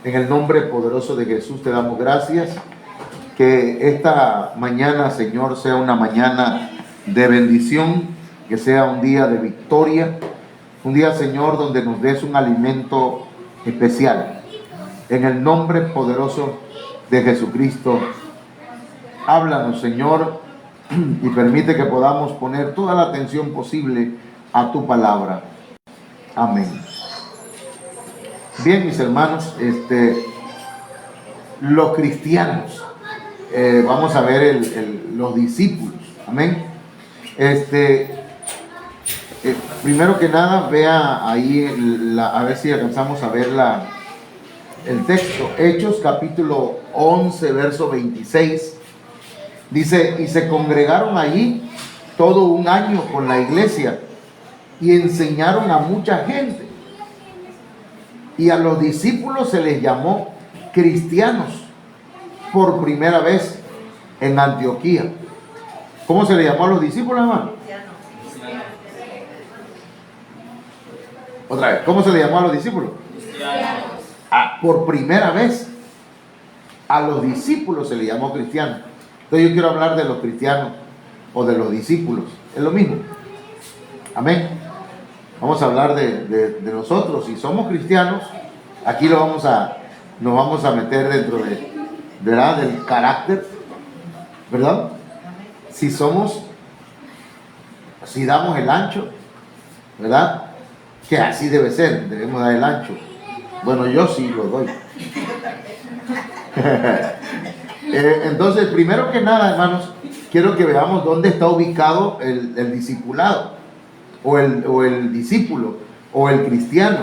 En el nombre poderoso de Jesús te damos gracias. Que esta mañana, Señor, sea una mañana de bendición, que sea un día de victoria, un día, Señor, donde nos des un alimento especial. En el nombre poderoso de Jesucristo, háblanos, Señor, y permite que podamos poner toda la atención posible a tu palabra. Amén. Bien, mis hermanos, los cristianos, vamos a ver los discípulos. Amén. Primero que nada, vea ahí, a ver si alcanzamos a ver el texto. Hechos capítulo 11, verso 26. Dice, y se congregaron allí todo un año con la iglesia y enseñaron a mucha gente. Y a los discípulos se les llamó cristianos por primera vez en Antioquía. ¿Cómo se le llamó a los discípulos, hermano? Otra vez, ¿cómo se le llamó a los discípulos? Por primera vez a los discípulos se le llamó cristianos. Entonces yo quiero hablar de los cristianos o de los discípulos. Es lo mismo. Amén. Vamos a hablar de nosotros. Si somos cristianos, aquí nos vamos a meter dentro ¿verdad? Del carácter, ¿verdad? Si damos el ancho, ¿verdad? Que así debe ser, debemos dar el ancho. Bueno, yo sí lo doy. Entonces, primero que nada, hermanos, quiero que veamos dónde está ubicado el discipulado, o el discípulo, o el cristiano.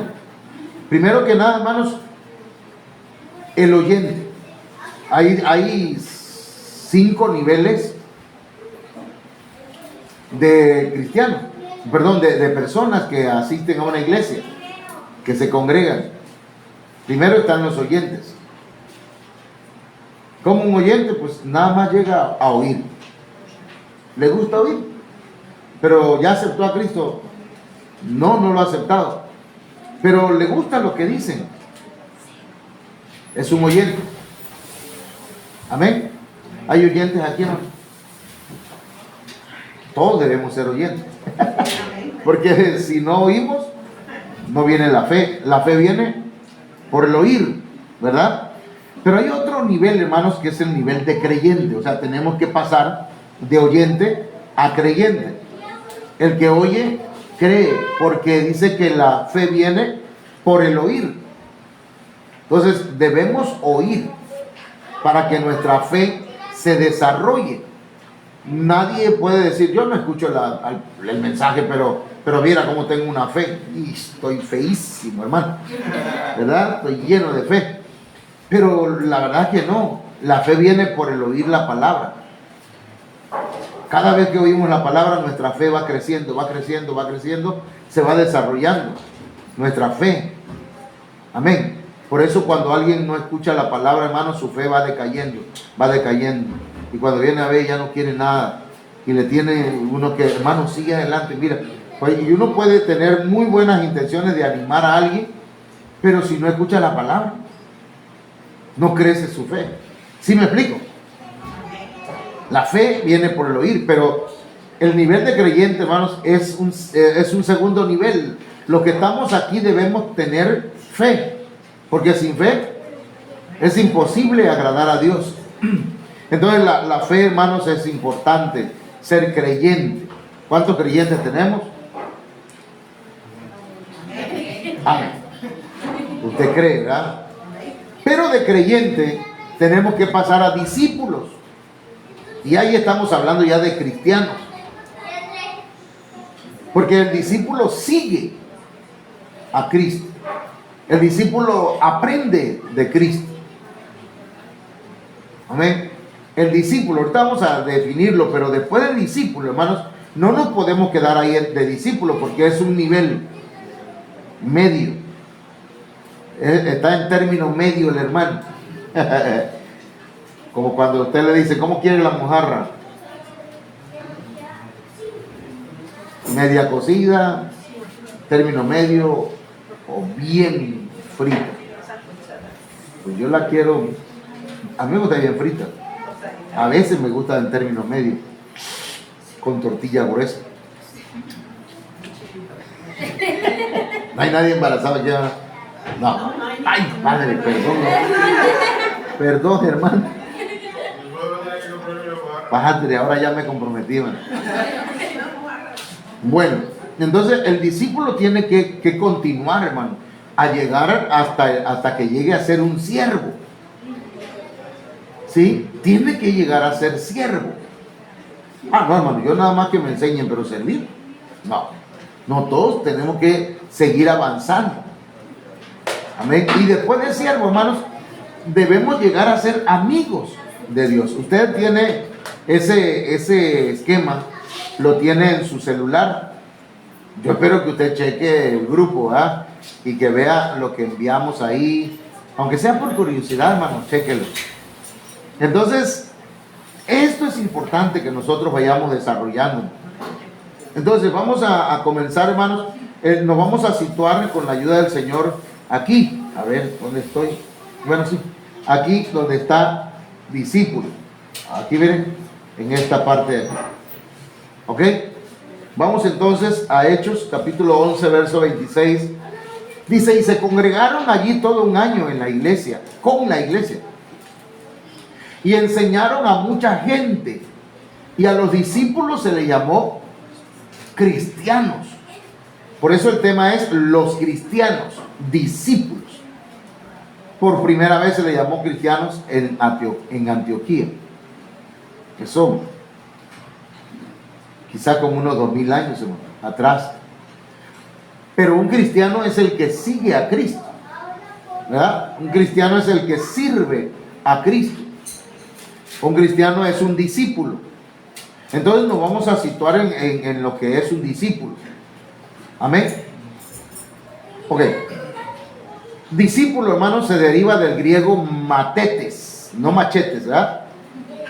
Primero que nada, hermanos, el oyente. Hay 5 niveles de cristianos, de personas que asisten a una iglesia, que se congregan. Primero están los oyentes. Como un oyente, pues nada más llega a oír. Le gusta oír, pero ya aceptó a Cristo. No lo ha aceptado, pero le gusta lo que dicen. Es un oyente. Amén. ¿Hay oyentes aquí, no? Todos debemos ser oyentes. Porque si no oímos, no viene la fe. La fe viene por el oír, ¿verdad? Pero hay otro nivel, hermanos, que es el nivel de creyente. O sea, tenemos que pasar de oyente a creyente. El que oye, cree, porque dice que la fe viene por el oír. Entonces, debemos oír para que nuestra fe se desarrolle. Nadie puede decir, yo no escucho el mensaje, pero mira cómo tengo una fe. Y estoy feísimo, hermano, ¿verdad? Estoy lleno de fe. Pero la verdad es que no. La fe viene por el oír la palabra. Cada vez que oímos la palabra, nuestra fe va creciendo, va creciendo, va creciendo, se va desarrollando nuestra fe. Amén. Por eso cuando alguien no escucha la palabra, hermano, su fe va decayendo, va decayendo. Y cuando viene a ver, ya no quiere nada. Y le tiene uno que, hermano, sigue adelante. Mira, pues, y uno puede tener muy buenas intenciones de animar a alguien, pero si no escucha la palabra, no crece su fe. ¿Sí me explico? La fe viene por el oír, pero el nivel de creyente, hermanos, es un segundo nivel. Los que estamos aquí debemos tener fe, porque sin fe es imposible agradar a Dios. Entonces la fe, hermanos, es importante, ser creyente. ¿Cuántos creyentes tenemos? Amén. Usted cree, ¿verdad? Pero de creyente tenemos que pasar a discípulos. Y ahí estamos hablando ya de cristianos. Porque el discípulo sigue a Cristo. El discípulo aprende de Cristo. Amén. El discípulo, ahorita vamos a definirlo, pero después del discípulo, hermanos, no nos podemos quedar ahí de discípulo porque es un nivel medio. Está en término medio el hermano. Como cuando usted le dice, ¿cómo quiere la mojarra? Media cocida, término medio o bien frita. Pues yo la quiero, a mí me gusta bien frita. A veces me gusta en términos medios, con tortilla gruesa. No hay nadie embarazado aquí. No. Ay, padre, perdón. Perdón, hermano. Bájate, ahora ya me comprometí, man. Bueno, entonces el discípulo tiene que continuar, hermano, a llegar hasta que llegue a ser un siervo. ¿Sí? Tiene que llegar a ser siervo. Ah, no, hermano, yo nada más que me enseñen, pero servir. No, todos tenemos que seguir avanzando. Amén. Y después de siervo, hermanos, debemos llegar a ser amigos de Dios. Usted tiene ese esquema, lo tiene en su celular. Yo espero que usted cheque el grupo, ¿ah? Y que vea lo que enviamos ahí, aunque sea por curiosidad, hermano, chéquelo. Entonces, esto es importante que nosotros vayamos desarrollando. Entonces, vamos a comenzar, hermanos. Nos vamos a situar con la ayuda del Señor aquí. A ver, ¿dónde estoy? Bueno, sí. Aquí donde está discípulo. Aquí miren, en esta parte de aquí. ¿Ok? Vamos entonces a Hechos, capítulo 11, verso 26. Dice, y se congregaron allí todo un año en la iglesia, con la iglesia. Y enseñaron a mucha gente. Y a los discípulos se les llamó cristianos. Por eso el tema es los cristianos, discípulos. Por primera vez se les llamó cristianos en Antioquía. Que son quizá como unos 2000 años atrás. Pero un cristiano es el que sigue a Cristo, ¿verdad? Un cristiano es el que sirve a Cristo. Un cristiano es un discípulo. Entonces nos vamos a situar en lo que es un discípulo. Amén. Ok. Discípulo, hermano, se deriva del griego matetes, no machetes, ¿verdad?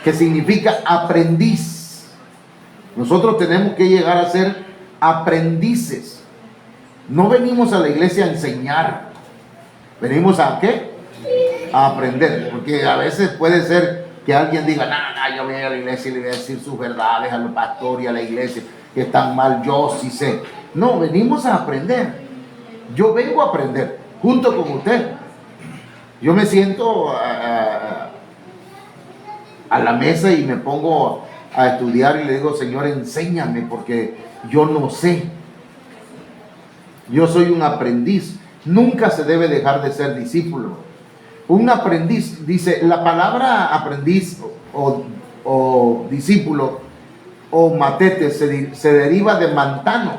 Que significa aprendiz. Nosotros tenemos que llegar a ser aprendices. No venimos a la iglesia a enseñar. Venimos a ¿qué? A aprender. Porque a veces puede ser que alguien diga, no, yo voy a ir a la iglesia y le voy a decir sus verdades al pastor y a la iglesia, que están mal, yo sí sé. No, venimos a aprender. Yo vengo a aprender, junto con usted. Yo me siento a la mesa y me pongo a estudiar y le digo, Señor, enséñame, porque yo no sé. Yo soy un aprendiz. Nunca se debe dejar de ser discípulo. Un aprendiz, dice, la palabra aprendiz o discípulo o matete se deriva de mantano,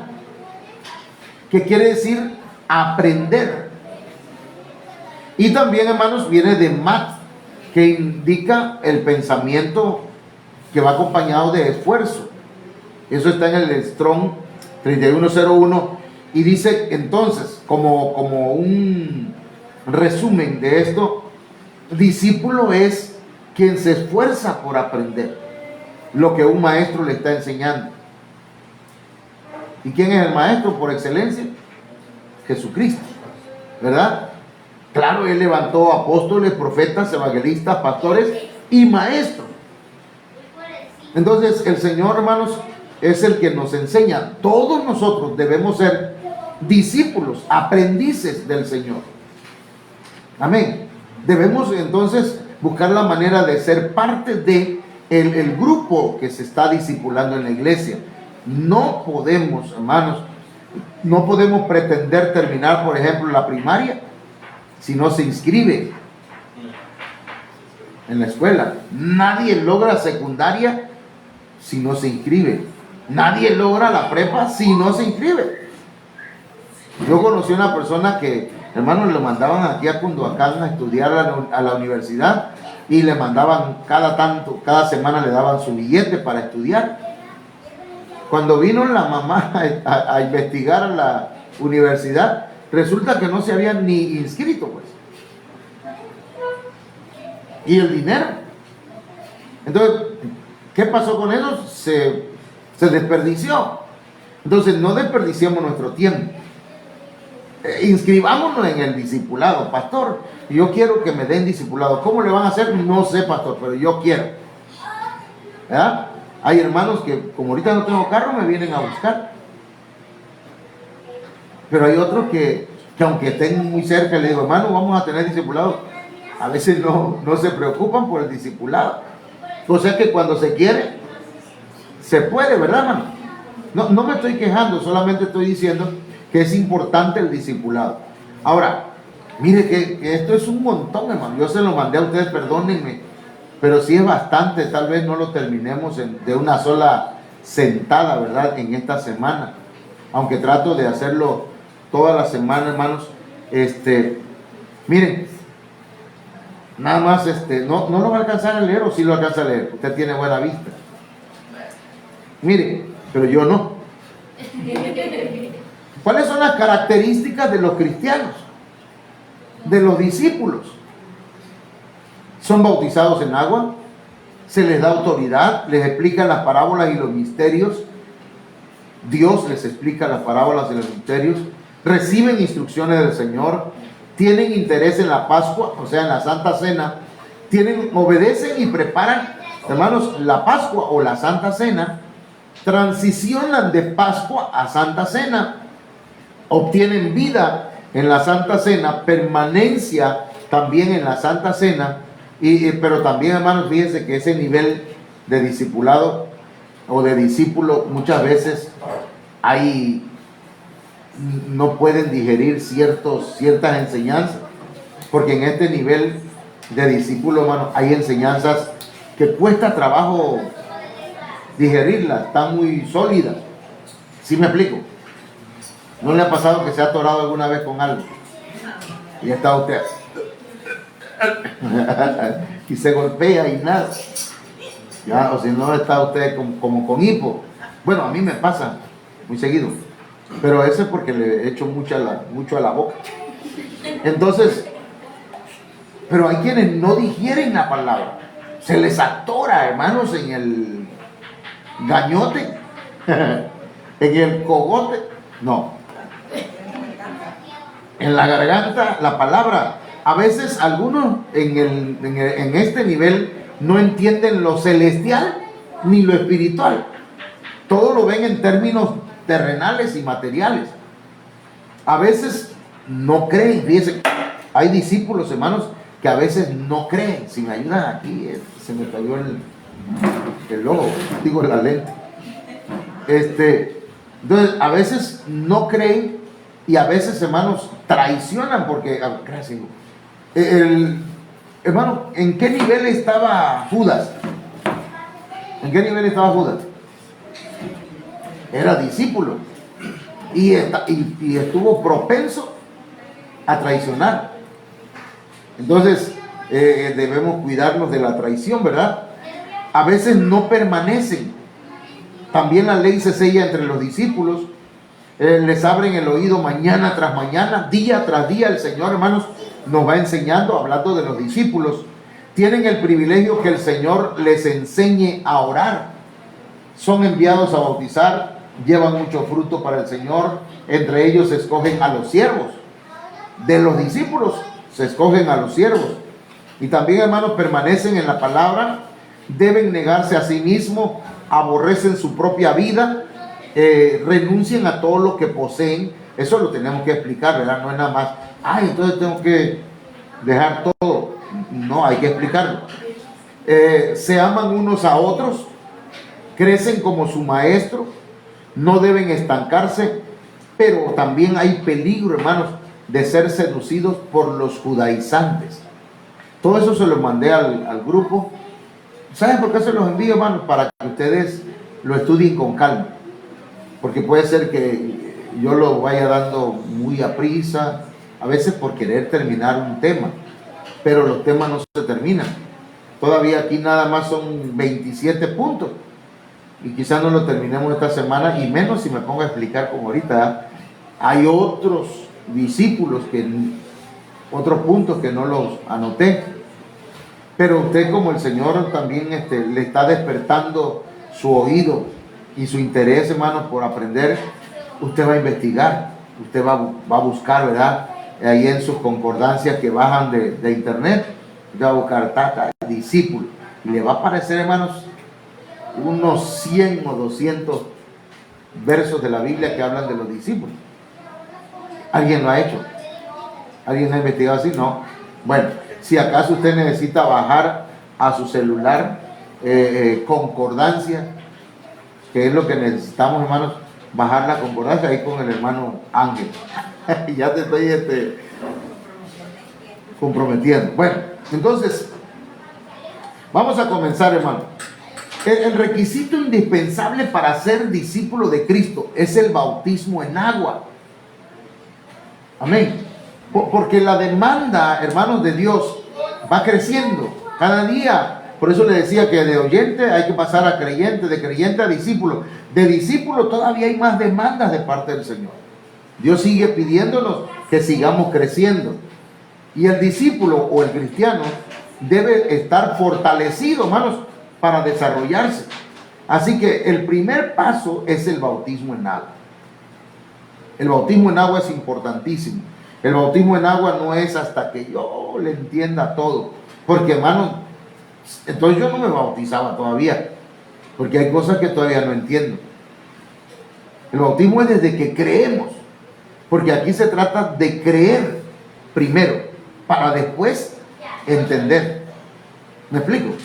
que quiere decir aprender. Y también, hermanos, viene de mat, que indica el pensamiento que va acompañado de esfuerzo. Eso está en el Strong 3101 y dice entonces, como un resumen de esto, discípulo es quien se esfuerza por aprender lo que un maestro le está enseñando. ¿Y quién es el maestro por excelencia? Jesucristo, ¿verdad? Claro, Él levantó apóstoles, profetas, evangelistas, pastores y maestros. Entonces el Señor, hermanos, es el que nos enseña. Todos nosotros debemos ser discípulos, aprendices del Señor. Amén. Debemos entonces buscar la manera de ser parte de el grupo que se está discipulando en la iglesia. No podemos, hermanos, no podemos pretender terminar, por ejemplo, la primaria si no se inscribe en la escuela. Nadie logra secundaria si no se inscribe. Nadie logra la prepa si no se inscribe. Yo conocí a una persona que, hermanos, le mandaban aquí a Cunduacán a estudiar a la universidad y le mandaban cada semana le daban su billete para estudiar. Cuando vino la mamá a investigar a la universidad, resulta que no se habían ni inscrito, pues. Y el dinero. Entonces, ¿qué pasó con ellos? Se desperdició. Entonces, no desperdiciemos nuestro tiempo. inscribámonos en el discipulado, pastor. Yo quiero que me den discipulado. ¿Cómo le van a hacer? No sé, pastor, pero yo quiero. ¿Verdad? Hay hermanos que, como ahorita no tengo carro, me vienen a buscar. Pero hay otros que aunque estén muy cerca, le digo, hermano, vamos a tener discipulado. A veces no se preocupan por el discipulado. O sea que cuando se quiere, se puede, ¿verdad, hermano? No me estoy quejando, solamente estoy diciendo que es importante el discipulado. Ahora, mire que esto es un montón, hermano. Yo se lo mandé a ustedes, perdónenme, pero sí es bastante. Tal vez no lo terminemos de una sola sentada, ¿verdad? En esta semana. Aunque trato de hacerlo toda la semana, hermanos. Miren, nada más, no lo va a alcanzar a leer, o sí lo alcanza a leer. Usted tiene buena vista. Mire, pero yo no. ¿Cuáles son las características de los cristianos? De los discípulos. Son bautizados en agua, se les da autoridad, les explican las parábolas y los misterios. Dios les explica las parábolas y los misterios, reciben instrucciones del Señor, tienen interés en la Pascua, o sea, en la Santa Cena, obedecen y preparan, hermanos, la Pascua o la Santa Cena, transicionan de Pascua a Santa Cena, obtienen vida en la Santa Cena, permanencia también en la Santa Cena, pero también, hermanos, fíjense que ese nivel de discipulado o de discípulo muchas veces no pueden digerir ciertas enseñanzas, porque en este nivel de discípulo, hermano, hay enseñanzas que cuesta trabajo digerirlas, están muy sólidas. ¿Sí me explico? ¿No le ha pasado que se ha atorado alguna vez con algo? Y está usted y se golpea y nada. Ya, o si no está usted como con hipo. Bueno, a mí me pasa muy seguido, pero ese es porque le echo mucho a la boca. Entonces, pero hay quienes no digieren la palabra, se les atora, hermanos, en el gañote, en el cogote, no, en la garganta, la palabra. A veces algunos en este nivel no entienden lo celestial ni lo espiritual. Todo lo ven en términos terrenales y materiales. A veces no creen. Fíjense, hay discípulos, hermanos, que a veces no creen. Si me ayudan aquí, se me cayó el ojo, digo la lente. Entonces, a veces no creen y a veces, hermanos, traicionan porque, gracias, hermano, ¿en qué nivel estaba Judas? ¿En qué nivel estaba Judas? Era discípulo y estuvo propenso a traicionar. Entonces debemos cuidarnos de la traición, ¿verdad? A veces no permanecen. También la ley se sella entre los discípulos, les abren el oído mañana tras mañana, día tras día. El Señor, hermanos, nos va enseñando, hablando de los discípulos. Tienen el privilegio que el Señor les enseñe a orar. Son enviados a bautizar, llevan mucho fruto para el Señor. Entre ellos se escogen a los siervos. De los discípulos se escogen a los siervos. Y también, hermanos, permanecen en la palabra, deben negarse a sí mismos, aborrecen su propia vida, renuncien a todo lo que poseen. Eso lo tenemos que explicar, ¿verdad? No es nada más, entonces tengo que dejar todo. No, hay que explicarlo. Se aman unos a otros, crecen como su maestro, no deben estancarse, pero también hay peligro, hermanos, de ser seducidos por los judaizantes. Todo eso se lo mandé al grupo. ¿Saben por qué se los envío, hermanos? Para que ustedes lo estudien con calma, porque puede ser que yo lo vaya dando muy a prisa, a veces por querer terminar un tema, pero los temas no se terminan. Todavía aquí nada más son 27 puntos y quizás no lo terminemos esta semana, y menos si me pongo a explicar como ahorita. Hay otros discípulos, otros puntos que no los anoté, pero usted, como el Señor también le está despertando su oído y su interés, hermano, por aprender, usted va a investigar. Usted va a buscar, ¿verdad? Ahí en sus concordancias que bajan de internet, usted va a buscar tata, discípulo, y le va a aparecer, hermanos, unos 100 o 200 versos de la Biblia que hablan de los discípulos. ¿Alguien lo ha hecho? ¿Alguien ha investigado así? No. Bueno, si acaso usted necesita bajar a su celular concordancia, que es lo que necesitamos, hermanos, bajar la concordancia ahí con el hermano Ángel. Ya te estoy comprometiendo. Bueno, entonces, vamos a comenzar, hermano. El requisito indispensable para ser discípulo de Cristo es el bautismo en agua. Amén. Porque la demanda, hermanos, de Dios va creciendo cada día. Por eso le decía que de oyente hay que pasar a creyente, de creyente a discípulo. De discípulo todavía hay más demandas de parte del Señor. Dios sigue pidiéndonos que sigamos creciendo. Y el discípulo o el cristiano debe estar fortalecido, hermanos, para desarrollarse. Así que el primer paso es el bautismo en agua. El bautismo en agua es importantísimo. El bautismo en agua no es hasta que yo le entienda todo. Porque, hermanos, entonces yo no me bautizaba todavía. Porque hay cosas que todavía no entiendo. El bautismo es desde que creemos. Porque aquí se trata de creer primero, para después entender. ¿Me explico?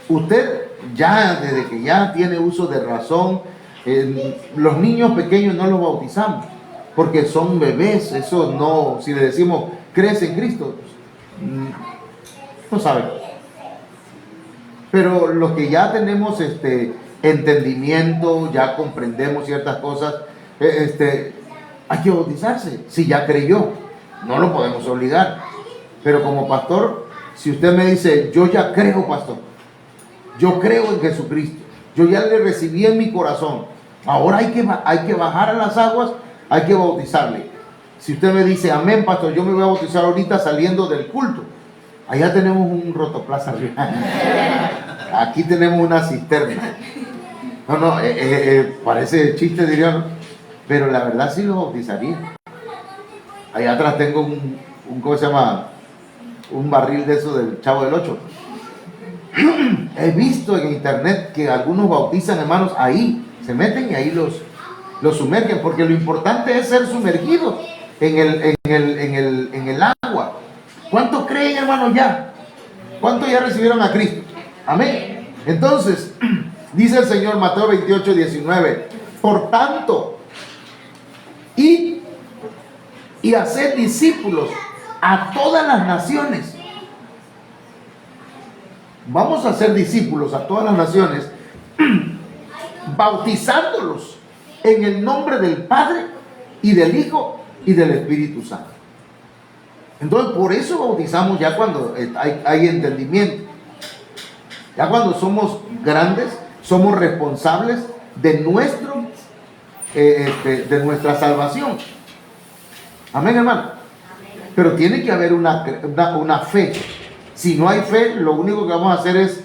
Usted ya, desde que ya tiene uso de razón, los niños pequeños no los bautizamos, porque son bebés. Eso no, si le decimos, ¿crees en Cristo? No saben. Pero los que ya tenemos entendimiento, ya comprendemos ciertas cosas, hay que bautizarse. Si ya creyó, no lo podemos obligar. Pero como pastor, si usted me dice, yo ya creo, pastor, yo creo en Jesucristo, yo ya le recibí en mi corazón, ahora hay que bajar a las aguas, hay que bautizarle. Si usted me dice, amén, pastor, yo me voy a bautizar ahorita saliendo del culto, allá tenemos un rotoplaza arriba. Aquí tenemos una cisterna. No, parece chiste, dirían, pero la verdad sí lo bautizaría. Allá atrás tengo ¿cómo se llama? Un barril de eso del Chavo del Ocho. He visto en internet que algunos bautizan, hermanos, ahí, se meten y ahí los sumergen, porque lo importante es ser sumergidos en el agua. ¿Cuántos creen, hermanos, ya? ¿Cuántos ya recibieron a Cristo? Amén. Entonces, dice el Señor, Mateo 28, 19, por tanto, y hacer discípulos a todas las naciones. Vamos a ser discípulos a todas las naciones, bautizándolos en el nombre del Padre y del Hijo y del Espíritu Santo. Entonces, por eso bautizamos ya cuando hay entendimiento. Ya cuando somos grandes, somos responsables de nuestra salvación. Amén, hermano. Pero tiene que haber una fe. Si no hay fe, lo único que vamos a hacer es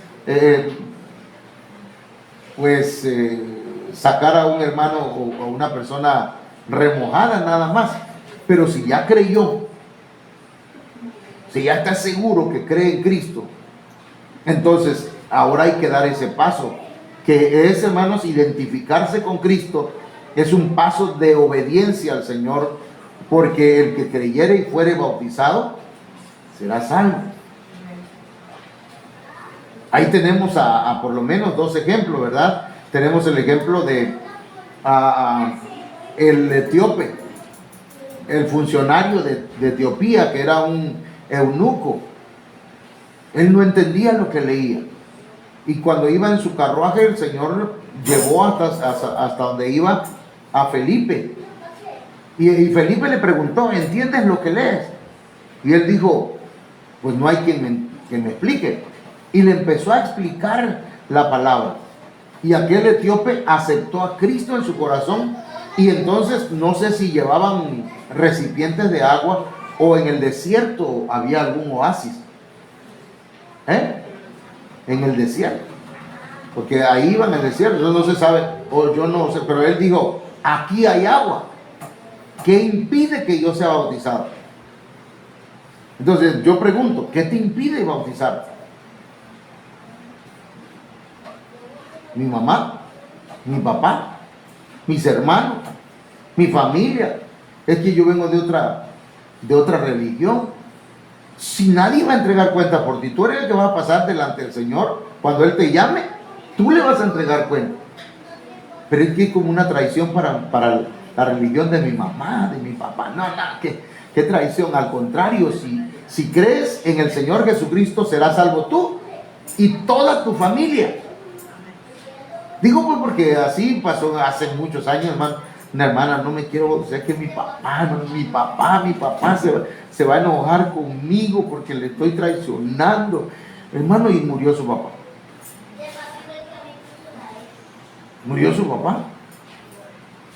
sacar a un hermano o a una persona remojada nada más. Pero si ya creyó, si ya está seguro que cree en Cristo, entonces ahora hay que dar ese paso, que es, hermanos, identificarse con Cristo. Es un paso de obediencia al Señor, porque el que creyere y fuere bautizado será salvo. Ahí tenemos a por lo menos dos ejemplos, ¿verdad? Tenemos el ejemplo de el etíope, el funcionario de Etiopía, que era un eunuco. Él no entendía lo que leía. Y cuando iba en su carruaje, el Señor llevó hasta donde iba a Felipe. Y Felipe le preguntó, ¿entiendes lo que lees? Y él dijo, pues no hay quien me explique. Y le empezó a explicar la palabra. Y aquel etíope aceptó a Cristo en su corazón. Y entonces no sé si llevaban recipientes de agua o en el desierto había algún oasis. En el desierto. Porque ahí iba en el desierto. Eso no se sabe, o yo no sé, pero él dijo, aquí hay agua. ¿qué impide que yo sea bautizado? Entonces yo pregunto, ¿qué te impide bautizar? Mi mamá, mi papá, mis hermanos, mi familia. Es que yo vengo de otra religión. Si nadie va a entregar cuenta por ti, tú eres el que va a pasar delante del Señor. Cuando Él te llame, tú le vas a entregar cuenta. Pero es que es como una traición para la religión de mi mamá, de mi papá. No, qué traición. Al contrario, si crees en el Señor Jesucristo, serás salvo tú y toda tu familia. Digo pues porque así pasó hace muchos años, hermano. Una hermana, no me quiero bautizar, que mi papá se va a enojar conmigo porque le estoy traicionando. Hermano, y murió su papá. Murió su papá.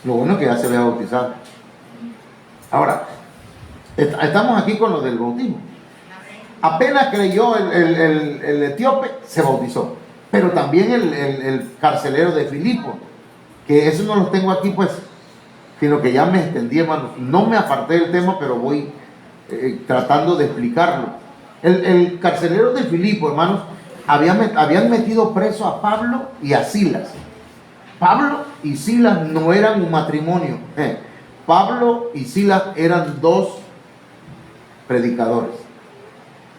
Lo bueno es que ya se había bautizado. Ahora, estamos aquí con lo del bautismo. Apenas creyó el etíope, se bautizó. Pero también el carcelero de Filipo, que eso no lo tengo aquí pues, sino que ya me extendí, hermano. No me aparté del tema, pero voy tratando de explicarlo. El carcelero de Filipo, hermanos, habían metido preso a Pablo y a Silas. Pablo y Silas no eran un matrimonio. Pablo y Silas eran dos predicadores.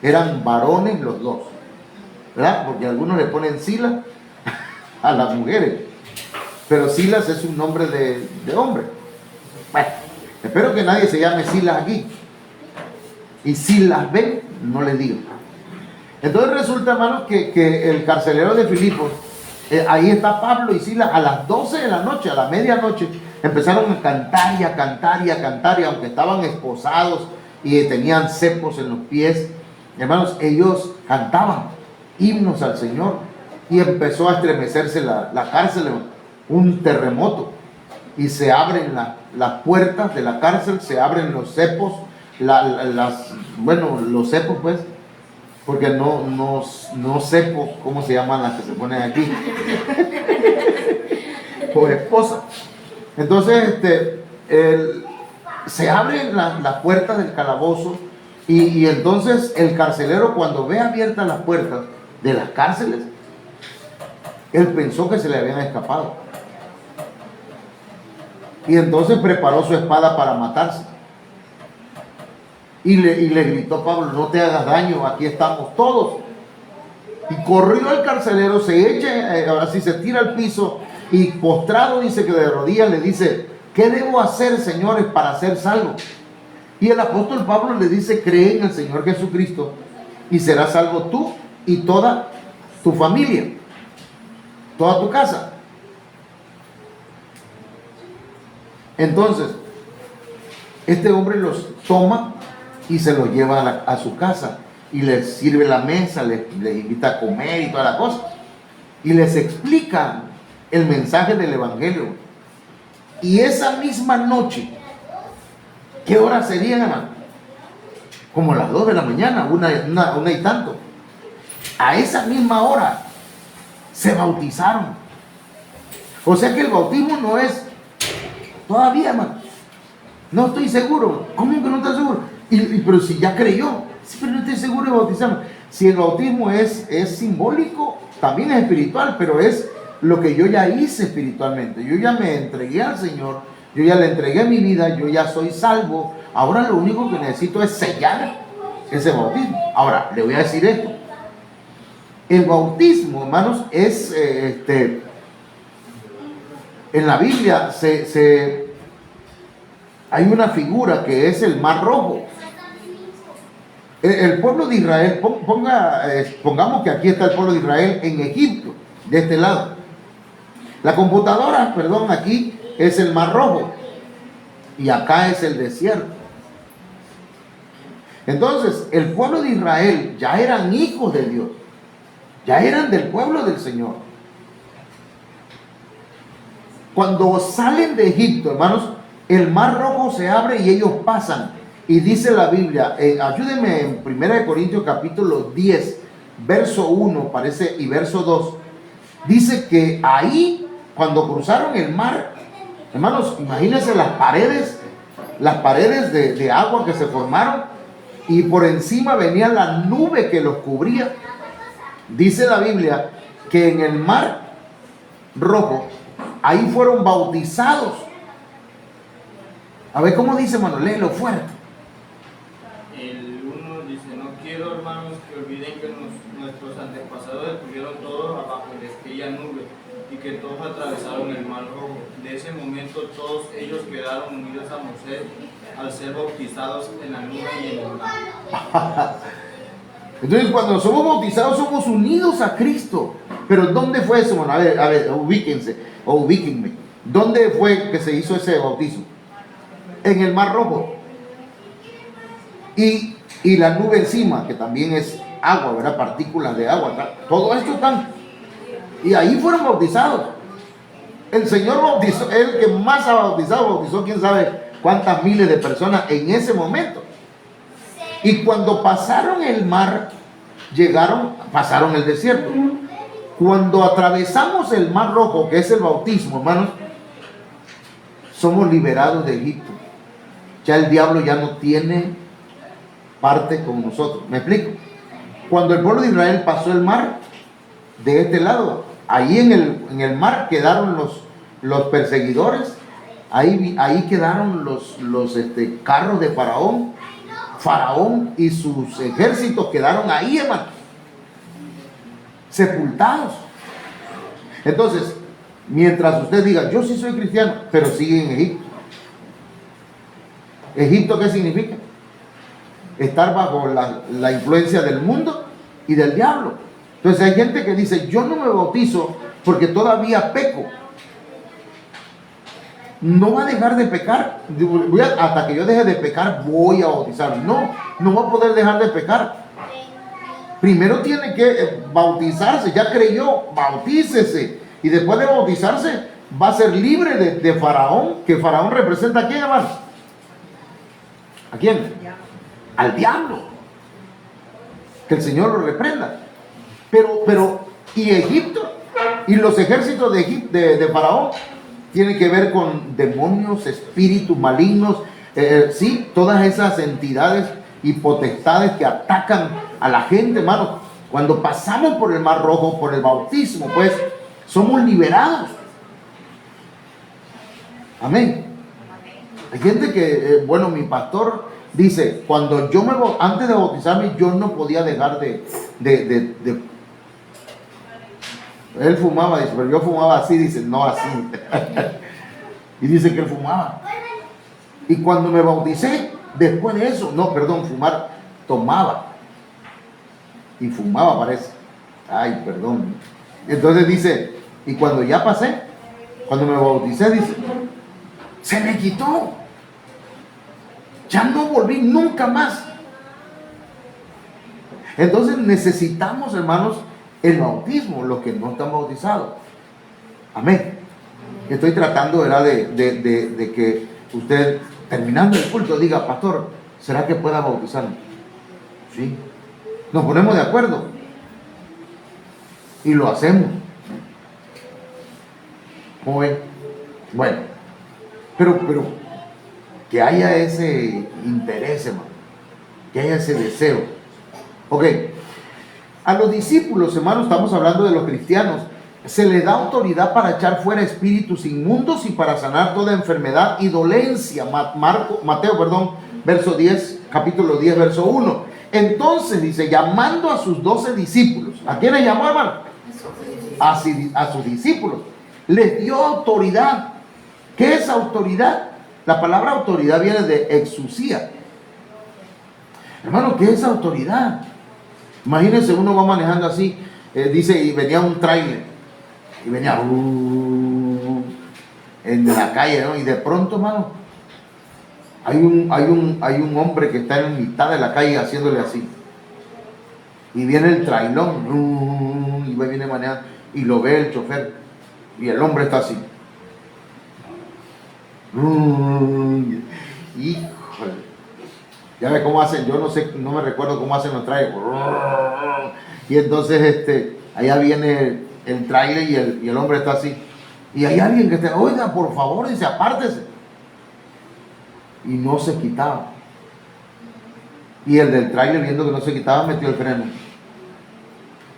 Eran varones los dos, ¿verdad? Porque algunos le ponen Silas a las mujeres, pero Silas es un nombre de hombre. Bueno, espero que nadie se llame Silas aquí. Y si las ven, no les digo. Entonces resulta, hermanos, que el carcelero de Filipos, ahí está Pablo y Silas a las 12 de la noche, a la medianoche, empezaron a cantar y a cantar y a cantar, y aunque estaban esposados y tenían cepos en los pies, hermanos, ellos cantaban himnos al Señor, y empezó a estremecerse la cárcel, un terremoto, y se abren las puertas de la cárcel, se abren los cepos, los cepos pues, porque no cepo, ¿cómo se llaman las que se ponen aquí? Por esposa. Entonces, se abren las puertas del calabozo, y entonces el carcelero, cuando ve abiertas las puertas de las cárceles, él pensó que se le habían escapado. Y entonces preparó su espada para matarse. Y le gritó a Pablo: no te hagas daño, aquí estamos todos. Y corrió el carcelero, se echa, ahora sí se tira al piso, y postrado, dice que de rodillas le dice: ¿qué debo hacer, señores, para ser salvo? Y el apóstol Pablo le dice: cree en el Señor Jesucristo y serás salvo tú y toda tu familia, toda tu casa. Entonces, este hombre los toma y se los lleva a su casa, y les sirve la mesa, les invita a comer y toda la cosa, y les explica el mensaje del evangelio. Y esa misma noche, ¿qué hora serían, hermano? Como las 2 de la mañana, una y tanto. A esa misma hora se bautizaron. O sea que el bautismo no es todavía, hermano. No estoy seguro. ¿Cómo que no estás seguro? Pero si ya creyó. Sí, pero no estoy seguro de bautizarme. Si el bautismo es simbólico, también es espiritual, pero es lo que yo ya hice espiritualmente. Yo ya me entregué al Señor, yo ya le entregué mi vida, yo ya soy salvo. Ahora lo único que necesito es sellar ese bautismo. Ahora, le voy a decir esto. El bautismo, hermanos, es en la Biblia hay una figura que es el Mar Rojo. El pueblo de Israel, pongamos que aquí está el pueblo de Israel en Egipto, de este lado. La computadora, aquí es el Mar Rojo, y acá es el desierto. Entonces, el pueblo de Israel ya eran hijos de Dios, ya eran del pueblo del Señor. Cuando salen de Egipto, hermanos, el Mar Rojo se abre y ellos pasan. Y dice la Biblia, ayúdenme en 1 Corintios capítulo 10, verso 1, parece, y verso 2. Dice que ahí, cuando cruzaron el mar, hermanos, imagínense las paredes las paredes de agua que se formaron, y por encima venía la nube que los cubría. Dice la Biblia que en el mar Rojo, ahí fueron bautizados. A ver cómo dice, hermano, léelo fuerte. El 1 dice: no quiero, hermanos, que olviden que nuestros antepasados estuvieron todos abajo de aquella nube y que todos atravesaron el mar Rojo. De ese momento todos ellos quedaron unidos a Moisés al ser bautizados en la nube y en el mar. Entonces, cuando somos bautizados, somos unidos a Cristo. Pero ¿dónde fue eso, hermano? A ver, ubíquense, o ubíquenme. ¿Dónde fue que se hizo ese bautismo? En el mar Rojo. Y la nube encima, que también es agua, ¿verdad? Partículas de agua. Todo esto están. Y ahí fueron bautizados. El Señor bautizó, el que más ha bautizado, bautizó quién sabe cuántas miles de personas en ese momento. Y cuando pasaron el mar, pasaron el desierto. Cuando atravesamos el mar Rojo, que es el bautismo, hermanos, somos liberados de Egipto. Ya el diablo ya no tiene parte con nosotros. ¿Me explico? Cuando el pueblo de Israel pasó el mar, de este lado, ahí en el mar quedaron los perseguidores, ahí quedaron los carros de Faraón. Faraón y sus ejércitos quedaron ahí, hermano, sepultados. Entonces, mientras usted diga, yo sí soy cristiano, pero sigue en Egipto. ¿Egipto qué significa? Estar bajo la influencia del mundo y del diablo. Entonces hay gente que dice, yo no me bautizo porque todavía peco. No va a dejar de pecar. Hasta que yo deje de pecar voy a bautizar. No va a poder dejar de pecar. Primero tiene que bautizarse. Ya creyó, bautícese. Y después de bautizarse va a ser libre de Faraón. Que Faraón representa ¿a quién, hermano? ¿A quién? Al diablo. Que el Señor lo reprenda. Pero y Egipto y los ejércitos de Faraón tiene que ver con demonios, espíritus malignos, sí, todas esas entidades y potestades que atacan a la gente, hermano. Cuando pasamos por el mar Rojo, por el bautismo, pues somos liberados. Amén. Hay gente que, bueno, mi pastor dice, cuando antes de bautizarme, yo no podía dejar de él fumaba, dice, pero yo fumaba así, dice, no así. Y dice que él fumaba. Y cuando me bauticé, después de eso, fumar, tomaba. Y fumaba, parece. Ay, perdón. Entonces dice, y cuando ya pasé, cuando me bauticé, dice, se me quitó. Ya no volví nunca más. Entonces necesitamos, hermanos, el bautismo, los que no están bautizados. Amén. Estoy tratando, ¿verdad?, de que usted, terminando el culto, diga, pastor, ¿será que pueda bautizarme? Sí. Nos ponemos de acuerdo y lo hacemos. ¿Cómo ven? Bueno, pero que haya ese interés, hermano, que haya ese deseo. Ok. A los discípulos, hermanos, estamos hablando de los cristianos, se les da autoridad para echar fuera espíritus inmundos y para sanar toda enfermedad y dolencia. Mateo, verso 10, capítulo 10, verso 1. Entonces dice, llamando a sus 12 discípulos, ¿a quiénes llamó, hermano? A sus discípulos. Les dio autoridad. ¿Qué es autoridad? La palabra autoridad viene de exousia. Hermano, ¿qué es autoridad? Imagínense, uno va manejando así, dice, y venía un tráiler, y venía en la calle, ¿no? Y de pronto, hermano, hay un hombre que está en mitad de la calle haciéndole así, y viene el trailón, y viene manejando, y lo ve el chofer, y el hombre está así, híjole. Ya ve cómo hacen, yo no sé, no me recuerdo cómo hacen los trailers. Y entonces allá viene el trailer y el hombre está así. Y hay alguien que te, oiga, por favor, dice, apártese. y no se quitaba. Y el del tráiler, viendo que no se quitaba, metió el freno.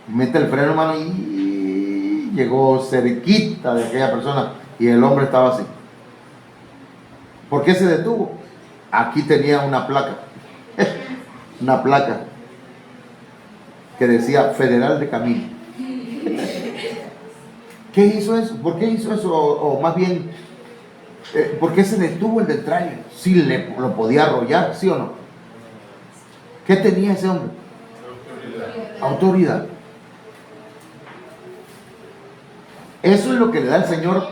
Mete el freno, hermano, y llegó cerquita de aquella persona y el hombre estaba así. ¿Por qué se detuvo? Aquí tenía una placa, una placa que decía Federal de Camino. ¿Qué hizo eso? ¿Por qué hizo eso? O más bien, ¿por qué se detuvo el del tráiler? Si lo podía arrollar, ¿sí o no? ¿Qué tenía ese hombre? Autoridad. Eso es lo que le da el Señor,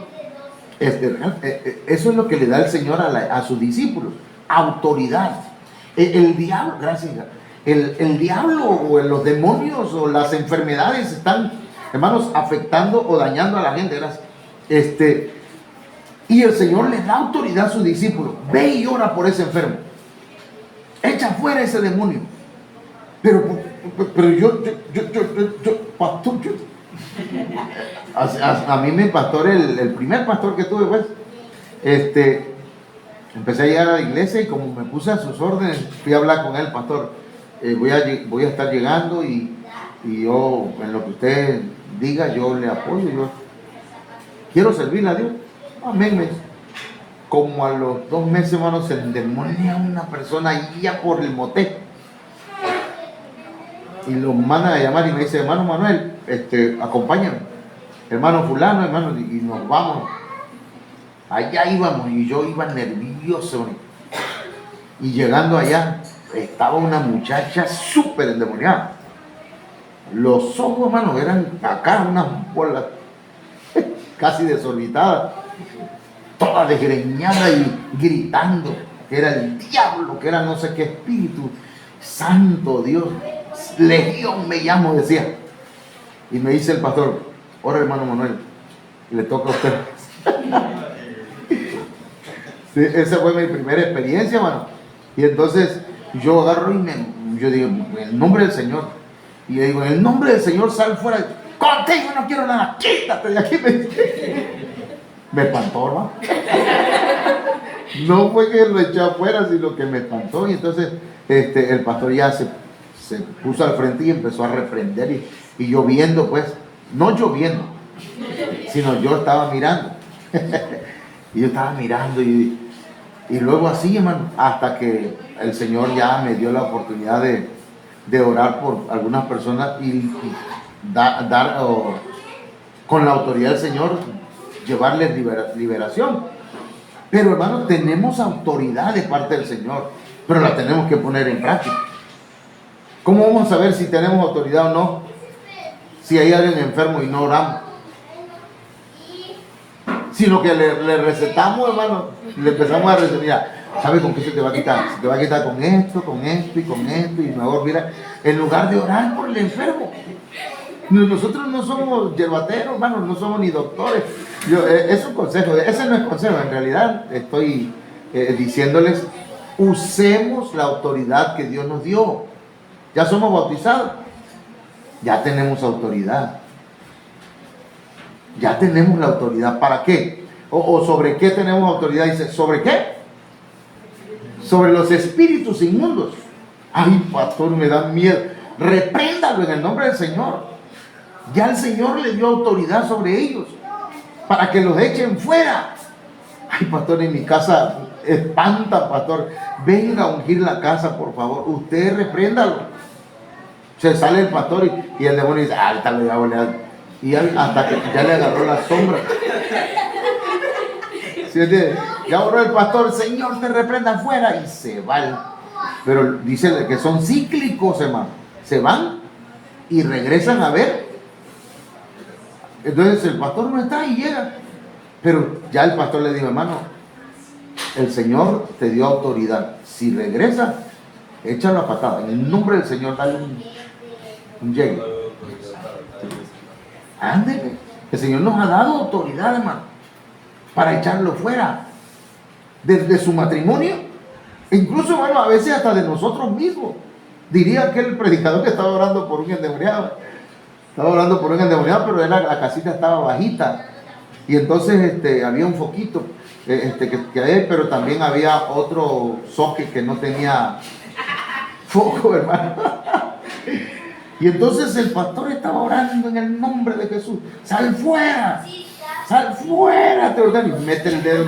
eso es lo que le da el Señor a sus discípulos, autoridad. El diablo, gracias, el diablo o los demonios o las enfermedades están, hermanos, afectando o dañando a la gente, gracias. Y el Señor le da autoridad a sus discípulos. Ve y ora por ese enfermo. Echa fuera ese demonio. Pero yo, pastor, a mí mi pastor, el primer pastor que tuve, pues, empecé a llegar a la iglesia y como me puse a sus órdenes, fui a hablar con él, pastor, voy a estar llegando y yo, en lo que usted diga, yo le apoyo, yo quiero servirle a Dios. Amén, me dice. Como a los 2 meses, hermano, se endemonia una persona ahí ya por el motel. Y lo mandan a llamar y me dice, hermano Manuel, acompáñame. Hermano fulano, hermano, y nos vamos. Allá íbamos y yo iba nervioso. Y llegando allá, estaba una muchacha súper endemoniada. Los ojos, hermano, eran acá unas bolas casi desorbitadas, toda desgreñada y gritando que era el diablo, que era no sé qué espíritu. Santo Dios, Legión me llamo, decía. Y me dice el pastor, ahora hermano Manuel, le toca a usted. Sí, esa fue mi primera experiencia, hermano. Y entonces yo agarro y yo digo, en el nombre del Señor. Y yo digo, en el nombre del Señor, sal fuera. Contigo no quiero nada, quítate de aquí. Me espantó, hermano. No fue que lo eché afuera, sino que me espantó. Y entonces el pastor ya se puso al frente y empezó a reprender. Y yo viendo, pues, no lloviendo, sino yo estaba mirando. Y yo estaba mirando y luego así, hermano, hasta que el Señor ya me dio la oportunidad de orar por algunas personas y con la autoridad del Señor, llevarles liberación. Pero, hermano, tenemos autoridad de parte del Señor, pero la tenemos que poner en práctica. ¿Cómo vamos a saber si tenemos autoridad o no? Si hay alguien enfermo y no oramos. Sino que le recetamos, hermano, le empezamos a recetar, mira, ¿sabe con qué se te va a quitar? Se te va a quitar con esto y con esto, y mejor, mira, en lugar de orar por el enfermo. Nosotros no somos yerbateros, hermano, no somos ni doctores. Es un consejo, ese no es consejo, en realidad estoy diciéndoles, usemos la autoridad que Dios nos dio. Ya somos bautizados, ya tenemos autoridad. Ya tenemos la autoridad. ¿Para qué? ¿O sobre qué tenemos autoridad? Dice, ¿sobre qué? Sobre los espíritus inmundos. Ay, pastor, me da miedo. Repréndalo en el nombre del Señor. Ya el Señor le dio autoridad sobre ellos para que los echen fuera. Ay, pastor, en mi casa espanta, pastor. Venga a ungir la casa, por favor. Usted repréndalo. Se sale el pastor y el demonio dice, ah, tal vez ya voy a... Y hasta que ya le agarró la sombra. ¿Sí? Ya agarró el pastor, Señor, te reprenda afuera, y se va. Pero dice que son cíclicos, hermano. Se van y regresan a ver. Entonces el pastor no está y llega. Pero ya el pastor le dijo, hermano, el Señor te dio autoridad. Si regresa, echa la patada. En el nombre del Señor, dale un llegue. Ándele, el Señor nos ha dado autoridad, hermano, para echarlo fuera desde su matrimonio, incluso, hermano, a veces hasta de nosotros mismos. Diría aquel predicador que estaba orando por un endemoniado, pero la casita estaba bajita y entonces había un foquito que hay, pero también había otro socket que no tenía foco, hermano. Y entonces el pastor estaba orando en el nombre de Jesús. ¡Sal fuera! ¡Sal fuera! Te ordeno. Y mete el dedo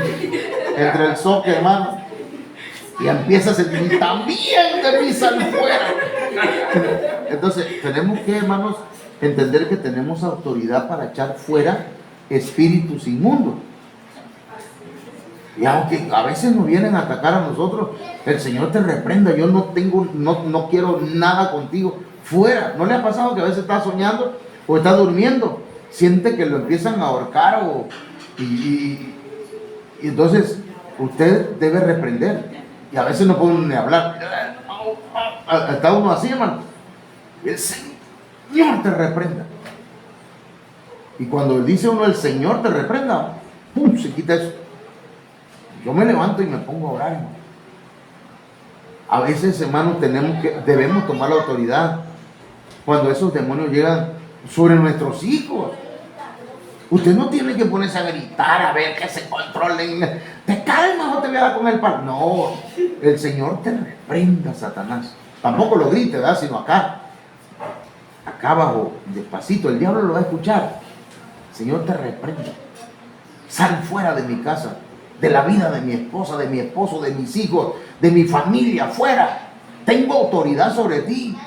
entre el socket, hermano. Y empieza a sentir, también de mí sal fuera. Entonces tenemos que, hermanos, entender que tenemos autoridad para echar fuera espíritus inmundos. Y aunque a veces nos vienen a atacar a nosotros, el Señor te reprenda. Yo no quiero nada contigo. Fuera. ¿No le ha pasado que a veces está soñando o está durmiendo? Siente que lo empiezan a ahorcar y entonces usted debe reprender. Y a veces no puede ni hablar. Está uno así, hermano. El Señor te reprenda. Y cuando dice uno el Señor te reprenda, ¡pum!, se quita eso. Yo me levanto y me pongo a orar, hermano. A veces, hermano, debemos tomar la autoridad cuando esos demonios llegan sobre nuestros hijos. Usted no tiene que ponerse a gritar, a ver que se controlen. Te calmas o te voy a dar con el palo. No, el Señor te reprenda, Satanás. Tampoco lo grite, ¿verdad? Sino acá abajo, despacito. El diablo lo va a escuchar. Señor te reprenda. Sal fuera de mi casa, de la vida de mi esposa, de mi esposo, de mis hijos, de mi familia, fuera. Tengo autoridad sobre ti.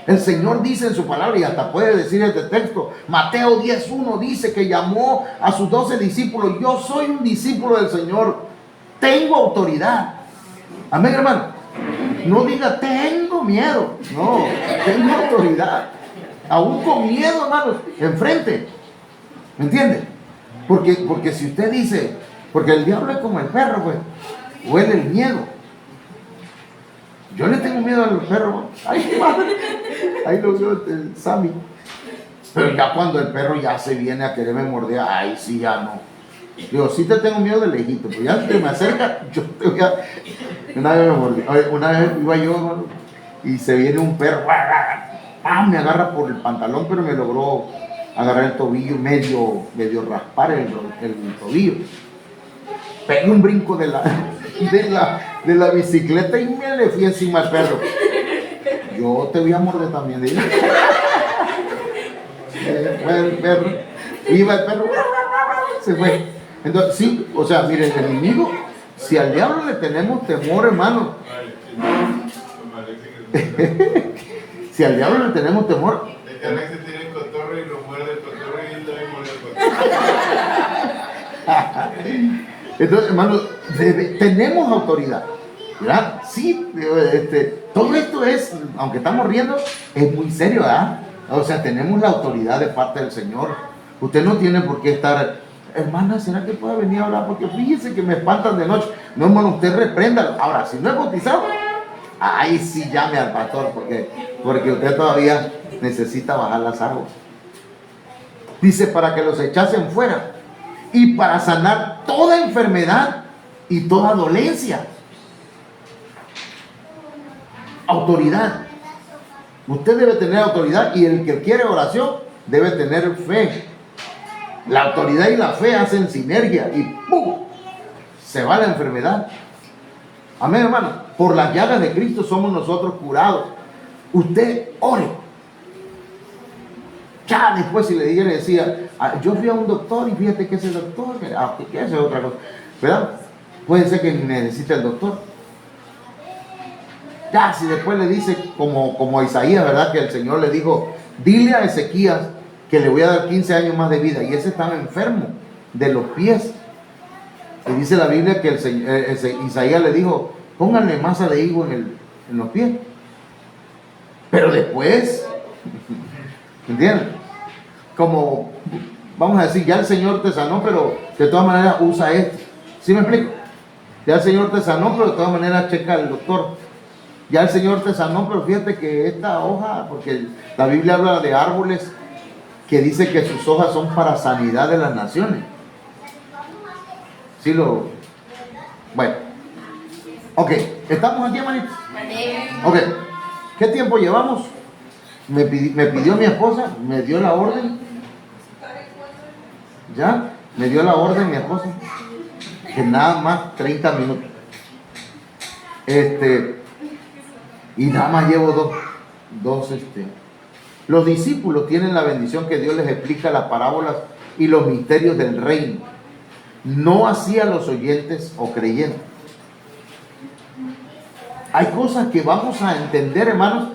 El Señor dice en su palabra, y hasta puede decir este texto, Mateo 10:1 dice que llamó a sus 12 discípulos. Yo soy un discípulo del Señor, tengo autoridad. Amén, hermano. No diga tengo miedo, no, tengo autoridad. Aún con miedo, hermanos, enfrente. ¿Me entiende? Porque si usted dice, porque el diablo es como el perro, pues, huele el miedo. Yo le tengo miedo al perro. Ay, madre. Ahí lo veo el Sammy. Pero ya cuando el perro ya se viene a quererme morder, ay, sí, ya no. Digo, sí te tengo miedo de lejito, pero ya que me acerca, yo te voy a... Una vez me mordió. Una vez iba yo, hermano, y se viene un perro, ¡pam!, me agarra por el pantalón, pero me logró agarrar el tobillo, medio raspar el tobillo. Pegué un brinco de la bicicleta y me le fui encima al perro. Yo te voy a morder también, de el perro. Iba el perro, se fue. Entonces, sí, o sea, miren, el enemigo, si al diablo le tenemos temor, hermano, si al diablo le tenemos temor, el que Alex se tiene el cotorro y lo muerde el cotorro y él también muerde el cotorro. Entonces, hermano, tenemos autoridad, ¿verdad? Sí, todo esto es, aunque estamos riendo, es muy serio, ¿verdad? O sea, tenemos la autoridad de parte del Señor. Usted no tiene por qué estar, hermana, ¿será que puede venir a hablar? Porque fíjese que me espantan de noche. No, hermano, usted reprenda. Ahora, si no es bautizado, ahí sí llame al pastor, porque usted todavía necesita bajar las aguas. Dice, para que los echasen fuera y para sanar toda enfermedad y toda dolencia. Autoridad. Usted debe tener autoridad, y el que quiere oración debe tener fe. La autoridad y la fe hacen sinergia y ¡pum!, se va la enfermedad. Amén, hermano. Por las llagas de Cristo somos nosotros curados. Usted ore. Ya después, si le decía, yo fui a un doctor y fíjate que ese doctor, que esa es otra cosa, ¿verdad? Puede ser que necesite el doctor. Ya, si después le dice, como a Isaías, ¿verdad? Que el Señor le dijo, dile a Ezequías que le voy a dar 15 años más de vida, y ese estaba enfermo de los pies. Y dice la Biblia que Isaías le dijo, pónganle masa de higo en los pies. Pero después, ¿entienden? Como, vamos a decir, ya el Señor te sanó, pero de todas maneras usa esto. ¿Sí me explico? Ya el Señor te sanó, pero de todas maneras checa al doctor. Ya el Señor te sanó, pero fíjate que esta hoja, porque la Biblia habla de árboles que dice que sus hojas son para sanidad de las naciones. Sí lo... Bueno. Ok, ¿estamos aquí, hermanitos? Ok, ¿qué tiempo llevamos? Me pidió mi esposa, me dio la orden. ¿Ya? Me dio la orden mi esposa. que nada más 30 minutos. Y nada más llevo dos. Los discípulos tienen la bendición que Dios les explica las parábolas y los misterios del reino, no así a los oyentes o creyentes. Hay cosas que vamos a entender, hermanos,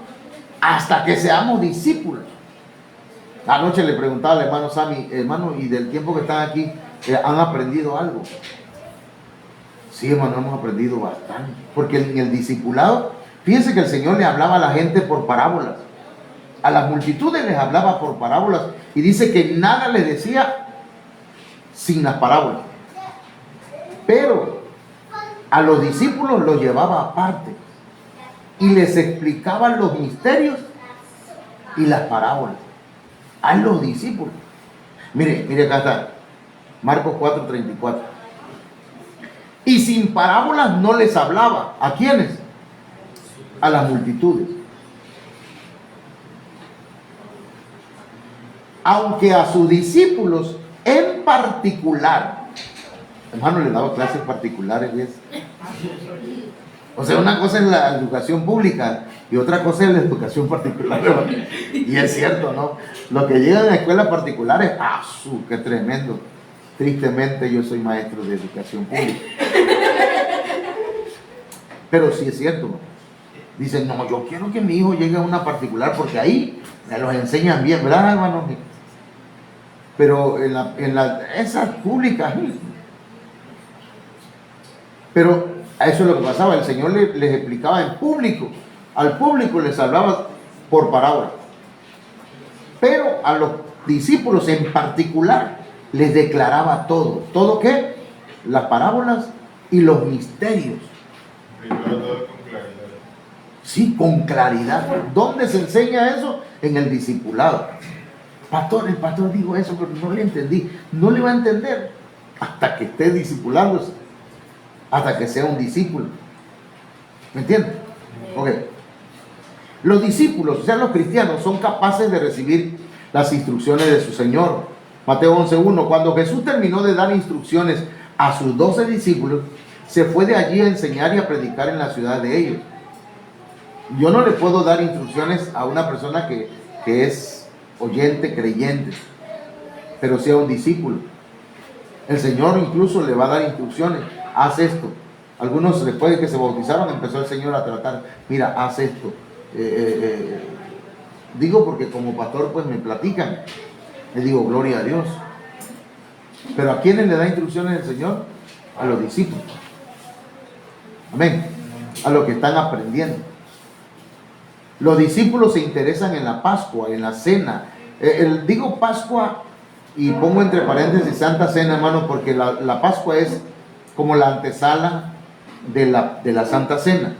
hasta que seamos discípulos. Anoche le preguntaba al hermano Sammy, hermano, y del tiempo que están aquí, ¿han aprendido algo? Sí, hermano, hemos aprendido bastante. Porque en el discipulado, fíjense que el Señor le hablaba a la gente por parábolas. A las multitudes les hablaba por parábolas. Y dice que nada les decía sin las parábolas. Pero a los discípulos los llevaba aparte. Y les explicaban los misterios y las parábolas. A los discípulos. Mire acá está. Marcos 4:34. Y sin parábolas no les hablaba. ¿A quiénes? A las multitudes. Aunque a sus discípulos en particular, hermano, le daba clases particulares, ¿ves? O sea, una cosa es la educación pública y otra cosa es la educación particular. Y es cierto, ¿no? Los que llegan a escuelas particulares, ¡qué tremendo! Tristemente yo soy maestro de educación pública. Pero sí es cierto, ¿no? Dicen, no, yo quiero que mi hijo llegue a una particular porque ahí me los enseñan bien, ¿verdad, hermano? Pero esas públicas, pero a eso es lo que pasaba. El Señor les explicaba en público, al público les hablaba por parábola, pero a los discípulos en particular les declaraba todo. ¿Todo qué? Las parábolas y los misterios. Sí, con claridad. ¿Dónde se enseña eso? En el discipulado. El pastor dijo eso, pero no le entendí. No le va a entender hasta que esté discipulándose, hasta que sea un discípulo. ¿Me entiendes? Ok. Los discípulos, o sea, los cristianos, son capaces de recibir las instrucciones de su Señor. Mateo 11:1. Cuando Jesús terminó de dar instrucciones a sus 12 discípulos, se fue de allí a enseñar y a predicar en la ciudad de ellos. Yo no le puedo dar instrucciones a una persona que es oyente, creyente, pero sea un discípulo. El Señor incluso le va a dar instrucciones. Haz esto. Algunos, después de que se bautizaron, empezó el Señor a tratar. Mira, haz esto. Digo porque como pastor pues me platican. Le digo, gloria a Dios. Pero ¿a quiénes le da instrucciones el Señor? A los discípulos. Amén. A los que están aprendiendo. Los discípulos se interesan en la Pascua, en la cena. Digo Pascua y pongo entre paréntesis Santa Cena, hermano, porque la Pascua es como la antesala de la Santa Cena.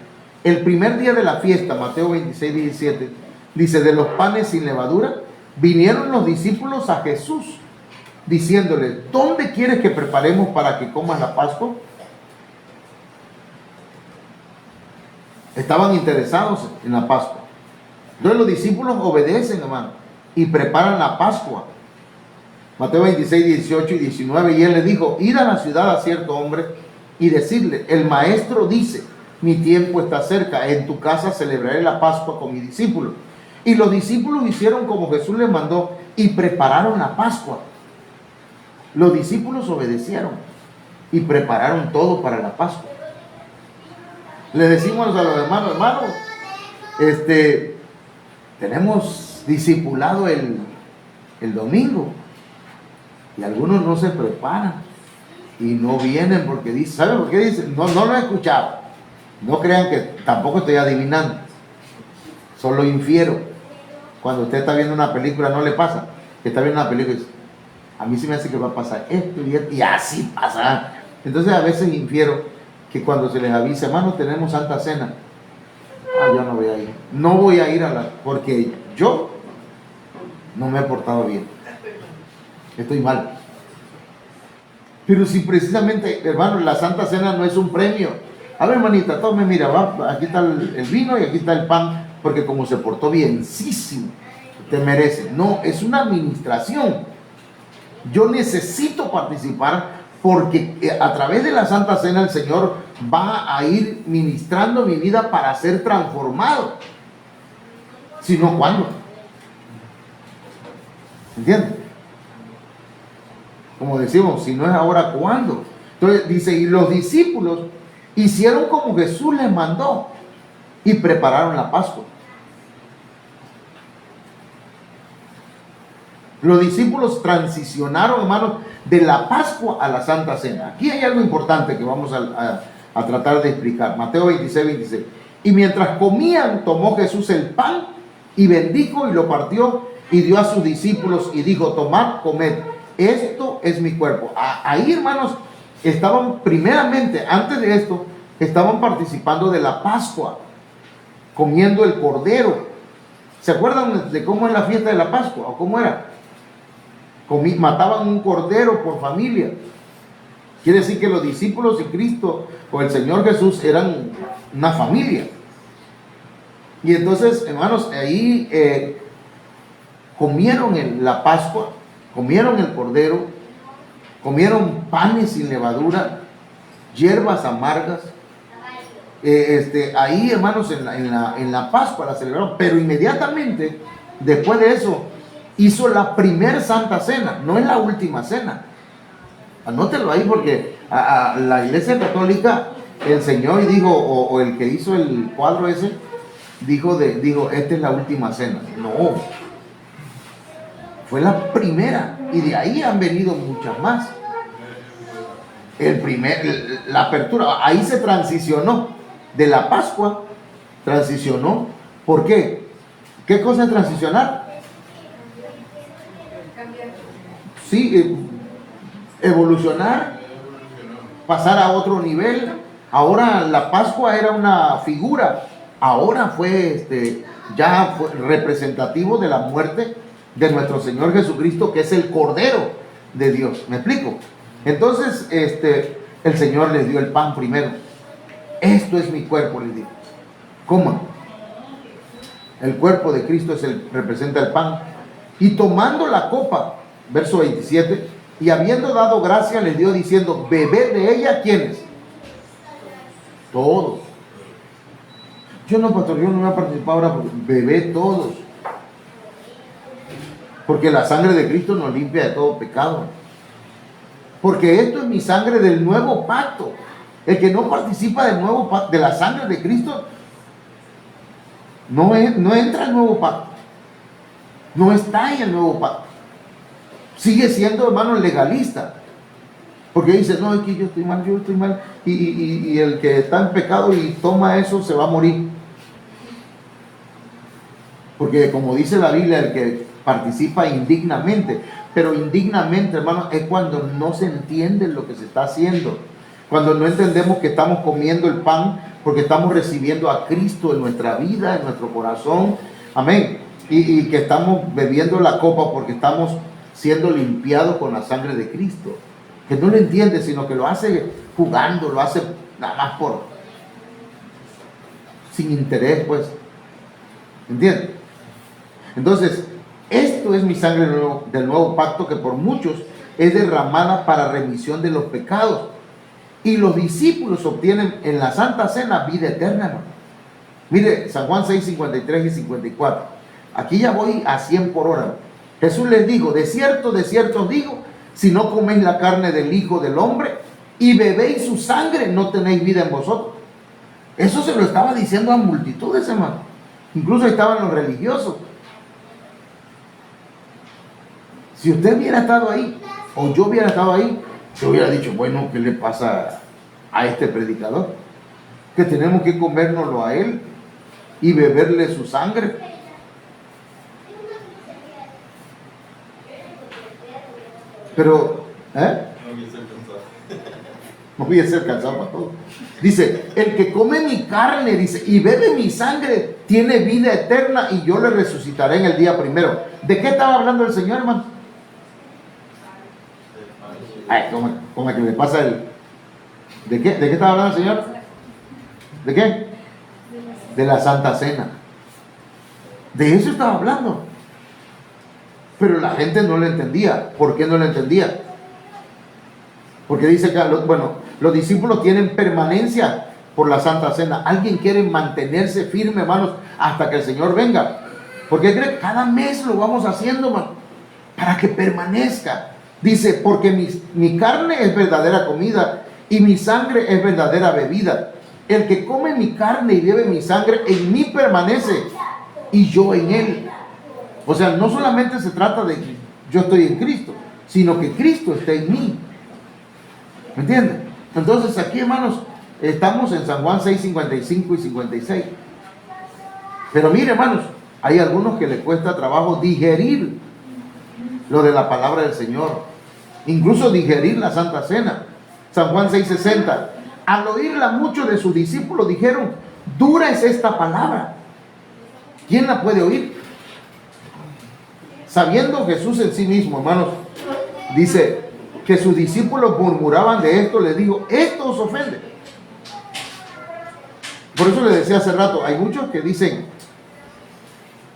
El primer día de la fiesta, Mateo 26:17, dice, de los panes sin levadura, vinieron los discípulos a Jesús, diciéndole, ¿dónde quieres que preparemos para que comas la Pascua? Estaban interesados en la Pascua. Entonces los discípulos obedecen, hermano, y preparan la Pascua. Mateo 26:18 y 19, y él le dijo, id a la ciudad a cierto hombre y decirle, el maestro dice, mi tiempo está cerca, en tu casa celebraré la Pascua con mis discípulos. Y los discípulos hicieron como Jesús les mandó y prepararon la Pascua. Los discípulos obedecieron y prepararon todo para la Pascua. Le decimos a los hermanos, tenemos discipulado el domingo y algunos no se preparan y no vienen porque dicen, ¿saben por qué dicen? No lo he escuchado. No crean que tampoco estoy adivinando, solo infiero. Cuando usted está viendo una película, ¿no le pasa? Que está viendo una película y dice, a mí sí me hace que va a pasar esto y esto, y así pasa. Entonces a veces infiero que cuando se les avisa, hermano, tenemos Santa Cena, yo no voy a ir. No voy a ir porque yo no me he portado bien. Estoy mal. Pero si precisamente, hermano, la Santa Cena no es un premio. A ver, hermanita, tome, mira, aquí está el vino y aquí está el pan, porque como se portó bienísimo, te merece. No, es una administración. Yo necesito participar porque a través de la Santa Cena el Señor va a ir ministrando mi vida para ser transformado. Si no, ¿cuándo? ¿Entiendes? Como decimos, si no es ahora, ¿cuándo? Entonces dice, y los discípulos hicieron como Jesús les mandó y prepararon la Pascua. Los discípulos transicionaron, hermanos, de la Pascua a la Santa Cena. Aquí hay algo importante que vamos a tratar de explicar. Mateo 26, 26. Y mientras comían, tomó Jesús el pan y bendijo y lo partió y dio a sus discípulos y dijo, tomad, comed, esto es mi cuerpo. Ahí, hermanos, estaban primeramente, antes de esto, estaban participando de la Pascua, comiendo el cordero. ¿Se acuerdan de cómo es la fiesta de la Pascua? ¿O cómo era? Mataban un cordero por familia. Quiere decir que los discípulos de Cristo o el Señor Jesús eran una familia. Y entonces, hermanos, ahí comieron la Pascua, comieron el cordero, comieron panes sin levadura, hierbas amargas. Ahí, hermanos, en la Pascua la celebraron, pero inmediatamente después de eso hizo la primer Santa Cena, no es la última cena. Anótelo ahí porque a la Iglesia Católica el Señor dijo, o el que hizo el cuadro ese, dijo, esta es la última cena. No, fue la primera y de ahí han venido muchas más. La apertura, ahí se transicionó de la Pascua, transicionó. ¿Por qué? ¿Qué cosa es transicionar? Sí, evolucionar, pasar a otro nivel. Ahora la Pascua era una figura, ahora ya fue representativo de la muerte de nuestro Señor Jesucristo, que es el Cordero de Dios. ¿Me explico? Entonces, el Señor les dio el pan primero. Esto es mi cuerpo, les dijo. Coman. El cuerpo de Cristo representa el pan. Y tomando la copa, verso 27, y habiendo dado gracia, les dio diciendo, bebed de ella, ¿quiénes? Todos. Yo no, pastor, yo no voy a participar ahora, porque bebed todos. Porque la sangre de Cristo nos limpia de todo pecado. Porque esto es mi sangre del nuevo pacto. El que no participa del nuevo pacto, de la sangre de Cristo, no entra al nuevo pacto. No está en el nuevo pacto. Sigue siendo, hermano, legalista. Porque dice, no, es que yo estoy mal. Y el que está en pecado y toma eso se va a morir. Porque como dice la Biblia, el que participa indignamente. Pero indignamente, hermano, es cuando no se entiende lo que se está haciendo. Cuando no entendemos que estamos comiendo el pan porque estamos recibiendo a Cristo en nuestra vida, en nuestro corazón. Amén. Y que estamos bebiendo la copa porque estamos siendo limpiados con la sangre de Cristo. Que no lo entiende, sino que lo hace jugando, lo hace nada más sin interés, pues. ¿Entiendes? Entonces, esto es mi sangre del nuevo pacto, que por muchos es derramada para remisión de los pecados. Y los discípulos obtienen en la Santa Cena vida eterna, hermano. Mire, San Juan 6, 53 y 54. Aquí ya voy a 100 por hora. Jesús les dijo, de cierto os digo, si no coméis la carne del Hijo del Hombre y bebéis su sangre, no tenéis vida en vosotros. Eso se lo estaba diciendo a multitudes, hermano. Incluso estaban los religiosos. Si usted hubiera estado ahí, o yo hubiera estado ahí, yo hubiera dicho, bueno, ¿qué le pasa a este predicador? Que tenemos que comérnoslo a él y beberle su sangre. Pero, no voy a ser cansado para todo. Dice, el que come mi carne, dice, y bebe mi sangre, tiene vida eterna y yo le resucitaré en el día primero. ¿De qué estaba hablando el Señor, hermano? Ay, ¿cómo que le pasa el... ¿De qué estaba hablando el Señor? ¿De qué? De la Santa Cena. De eso estaba hablando. Pero la gente no lo entendía. ¿Por qué no lo entendía? Porque dice que, los discípulos tienen permanencia por la Santa Cena. Alguien quiere mantenerse firme, hermanos, hasta que el Señor venga. Porque cree, cada mes lo vamos haciendo, hermano, para que permanezca. Dice, porque mi carne es verdadera comida y mi sangre es verdadera bebida. El que come mi carne y bebe mi sangre, en mí permanece y yo en él. O sea, no solamente se trata de que yo estoy en Cristo, sino que Cristo está en mí. ¿Me entienden? Entonces aquí, hermanos, estamos en San Juan 6, 55 y 56. Pero mire, hermanos, hay algunos que les cuesta trabajo digerir lo de la palabra del Señor, incluso digerir la Santa Cena. San Juan 6:60. Al oírla, muchos de sus discípulos dijeron, dura es esta palabra, ¿quién la puede oír? Sabiendo Jesús en sí mismo, hermanos, dice que sus discípulos murmuraban de esto, les dijo, esto os ofende. Por eso les decía hace rato, hay muchos que dicen,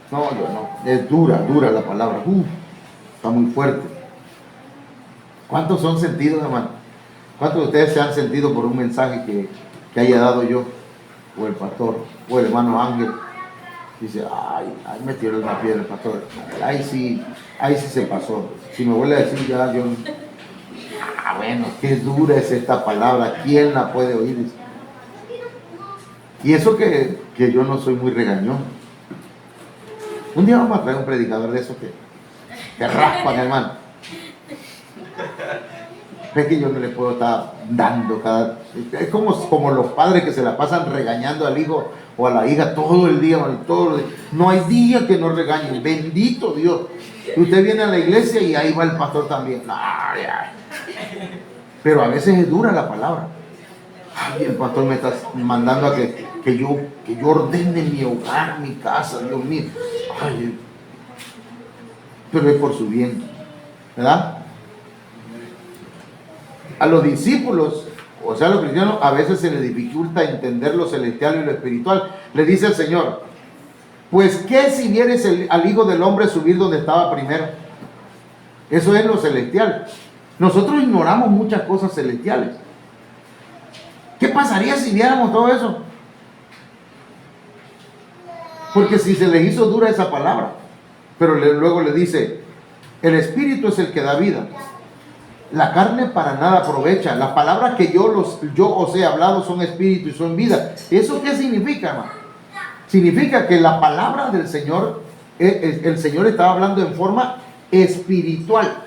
no, yo no, es dura la palabra, está muy fuerte. ¿Cuántos son sentidos, hermano? ¿Cuántos de ustedes se han sentido por un mensaje que haya dado yo, o el pastor, o el hermano Ángel? Dice, ay, me tiró una piedra el pastor, ahí sí se pasó. Si me vuelve a decir ya, yo, bueno, qué dura es esta palabra, ¿quién la puede oír? Dice. Y eso que yo no soy muy regañón. Un día vamos a traer un predicador de esos que raspan, hermano. Es que yo no le puedo estar dando es como los padres que se la pasan regañando al hijo o a la hija todo el día, no hay día que no regañen, bendito Dios. Y usted viene a la iglesia y ahí va el pastor también. Pero a veces es dura la palabra. Ay, el pastor me está mandando a que yo ordene mi hogar, mi casa, Dios mío. Ay, pero es por su bien, ¿verdad? A los discípulos, o sea, a los cristianos, a veces se les dificulta entender lo celestial y lo espiritual. Le dice el Señor, pues ¿qué si vieres al Hijo del Hombre subir donde estaba primero? Eso es lo celestial. Nosotros ignoramos muchas cosas celestiales. ¿Qué pasaría si viéramos todo eso? Porque si se les hizo dura esa palabra, pero luego le dice, el Espíritu es el que da vida. La carne para nada aprovecha. Las palabras que yo os he hablado son espíritu y son vida. ¿Eso qué significa, hermano? Significa que la palabra del Señor, el Señor estaba hablando en forma espiritual.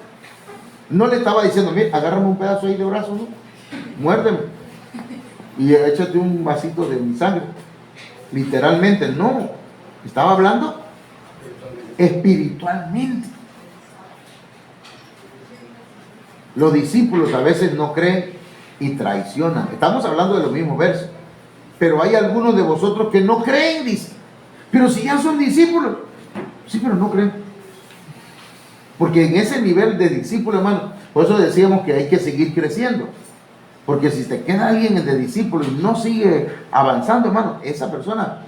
No le estaba diciendo, mira, agárrame un pedazo ahí de brazo, ¿no? Muérdeme y échate un vasito de mi sangre. Literalmente, no. Estaba hablando espiritualmente. Los discípulos a veces no creen y traicionan. Estamos hablando de los mismos versos. Pero hay algunos de vosotros que no creen, dice. Pero si ya son discípulos. Sí, pero no creen. Porque en ese nivel de discípulo, hermano, por eso decíamos que hay que seguir creciendo. Porque si te queda alguien de discípulo y no sigue avanzando, hermano, esa persona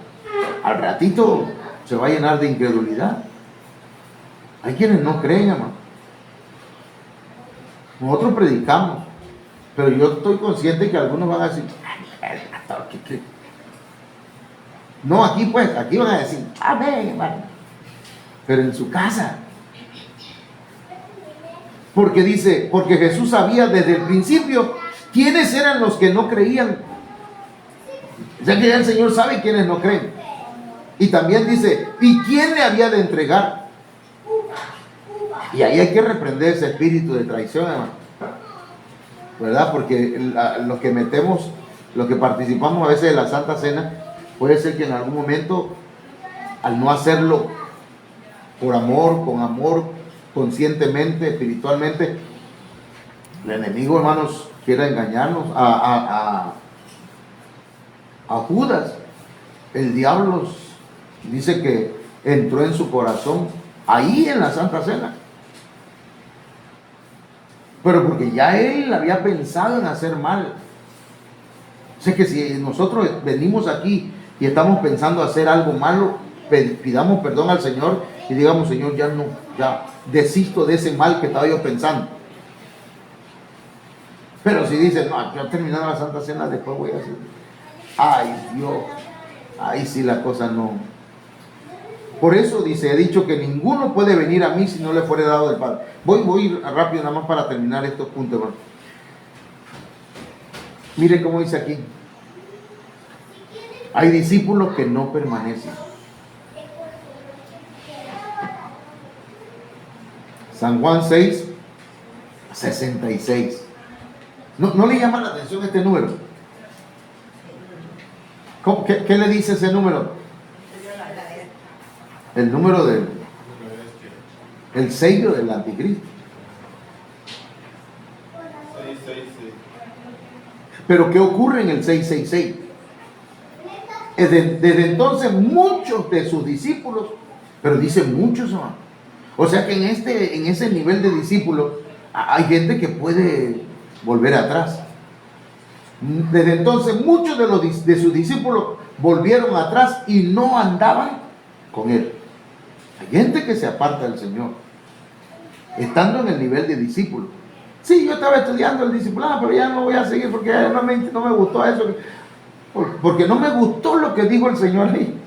al ratito se va a llenar de incredulidad. Hay quienes no creen, hermano. Nosotros predicamos, pero yo estoy consciente que algunos van a decir, ¿qué? No, aquí pues, aquí van a decir, amén, hermano. Pero en su casa. Porque dice, porque Jesús sabía desde el principio quiénes eran los que no creían. O sea que ya el Señor sabe quiénes no creen. Y también dice, ¿y quién le había de entregar? Y ahí hay que reprender ese espíritu de traición, hermano. ¿Verdad? Porque los que metemos, los que participamos a veces de la Santa Cena, puede ser que en algún momento, al no hacerlo por amor, con amor, conscientemente, espiritualmente, el enemigo, hermanos, quiera engañarnos. A Judas, el diablo dice que entró en su corazón ahí en la Santa Cena. Pero porque ya él había pensado en hacer mal. O sea que si nosotros venimos aquí y estamos pensando hacer algo malo, pidamos perdón al Señor y digamos, Señor, ya desisto de ese mal que estaba yo pensando. Pero si dicen, no, yo terminando la Santa Cena, después voy a hacer. Ay, Dios, ahí sí la cosa no. Por eso dice, he dicho que ninguno puede venir a mí si no le fuere dado del Padre. Voy rápido nada más para terminar estos puntos, hermano. Mire cómo dice aquí. Hay discípulos que no permanecen. San Juan 6, 66. ¿No le llama la atención este número? ¿Qué le dice ese número? El número del el sello del anticristo. 666. Pero ¿qué ocurre en el 666? Desde entonces muchos de sus discípulos, pero dice muchos, hermano. O sea que en ese nivel de discípulos hay gente que puede volver atrás. Desde entonces muchos de sus discípulos volvieron atrás y no andaban con él. Hay gente que se aparta del Señor, estando en el nivel de discípulo. Sí, yo estaba estudiando el discipulado, pero ya no voy a seguir porque ya no me gustó eso. Porque no me gustó lo que dijo el Señor ahí.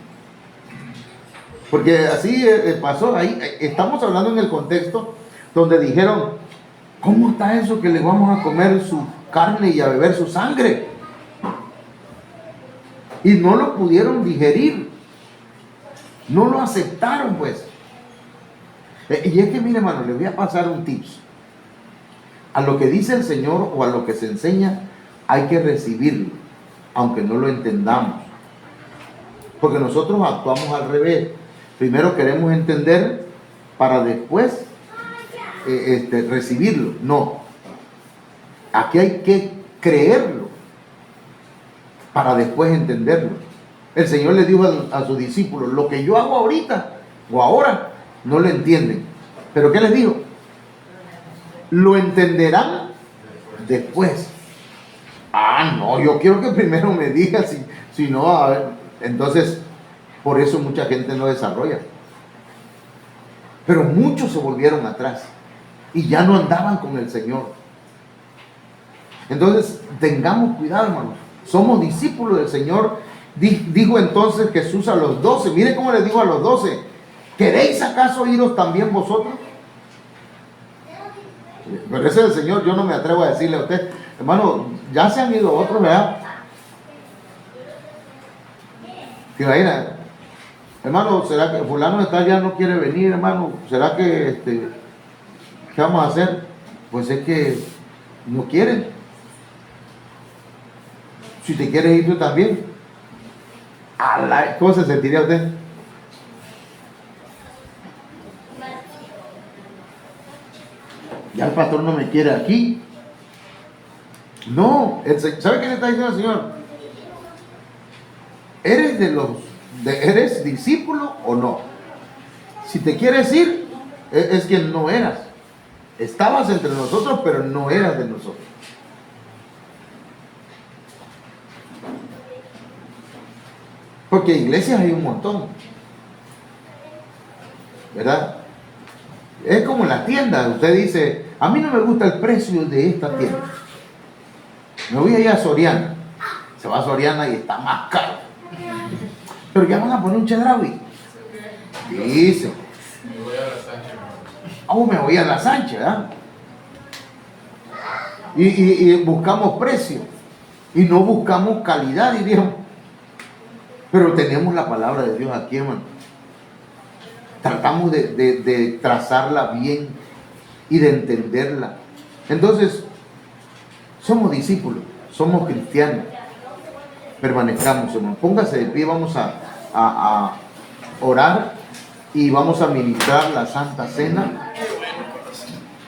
Porque así pasó ahí. Estamos hablando en el contexto donde dijeron, ¿cómo está eso que le vamos a comer su carne y a beber su sangre? Y no lo pudieron digerir. No lo aceptaron, pues. Y es que, mire, hermano, les voy a pasar un tips. A lo que dice el Señor o a lo que se enseña, hay que recibirlo, aunque no lo entendamos. Porque nosotros actuamos al revés. Primero queremos entender para después recibirlo. No. Aquí hay que creerlo para después entenderlo. El Señor le dijo a sus discípulos, lo que yo hago ahorita o ahora, no lo entienden. ¿Pero qué les dijo? Lo entenderán después. Ah, no, yo quiero que primero me diga, si no, a ver. Entonces, por eso mucha gente no desarrolla. Pero muchos se volvieron atrás y ya no andaban con el Señor. Entonces, tengamos cuidado, hermanos. Somos discípulos del Señor. Dijo entonces Jesús a los 12. Mire cómo les dijo a los 12. ¿Queréis acaso iros también vosotros? Pero ese es el Señor. Yo no me atrevo a decirle a usted, hermano, ya se han ido otros, ¿verdad? ¿Te imaginas? Hermano, ¿será que fulano está allá, no quiere venir, hermano? ¿Será que qué vamos a hacer? Pues es que no quieren. Si te quieres ir tú también. ¿Cómo se sentiría usted? Ya el pastor no me quiere aquí. No, ¿sabe qué le está diciendo el Señor? ¿Eres discípulo o no? Si te quieres ir, es que no eras. Estabas entre nosotros, pero no eras de nosotros. Porque iglesias hay un montón, ¿verdad? Es como en las tiendas. Usted dice, a mí no me gusta el precio de esta tienda. Me voy a ir a Soriana. Se va a Soriana y está más caro. Pero ya van a poner un Chedraui. Dice. Me voy a la Sánchez. Me voy a la Sánchez, ¿verdad? Y buscamos precio. Y no buscamos calidad, diríamos. Pero tenemos la palabra de Dios aquí, hermano. Tratamos de trazarla bien y de entenderla. Entonces, somos discípulos, somos cristianos. Permanezcamos, hermano. Póngase de pie, vamos a orar y vamos a ministrar la Santa Cena.